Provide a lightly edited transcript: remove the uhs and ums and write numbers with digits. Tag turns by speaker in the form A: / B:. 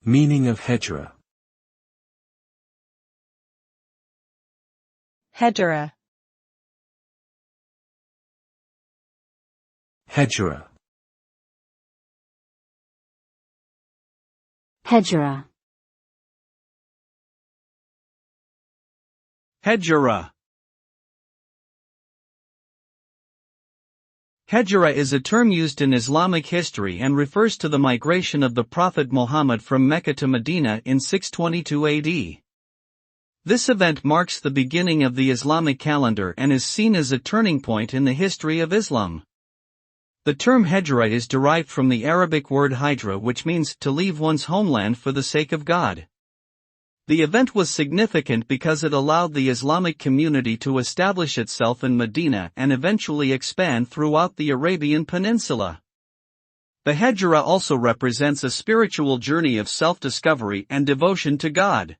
A: Meaning of Hejira.
B: Hejira.
A: Hejira.
C: Hejira.
D: Hejira. Hejira is a term used in Islamic history and refers to the migration of the Prophet Muhammad from Mecca to Medina in 622 AD. This event marks the beginning of the Islamic calendar and is seen as a turning point in the history of Islam. The term Hejira is derived from the Arabic word hijra, which means to leave one's homeland for the sake of God. The event was significant because it allowed the Islamic community to establish itself in Medina and eventually expand throughout the Arabian Peninsula. The Hejira also represents a spiritual journey of self-discovery and devotion to God.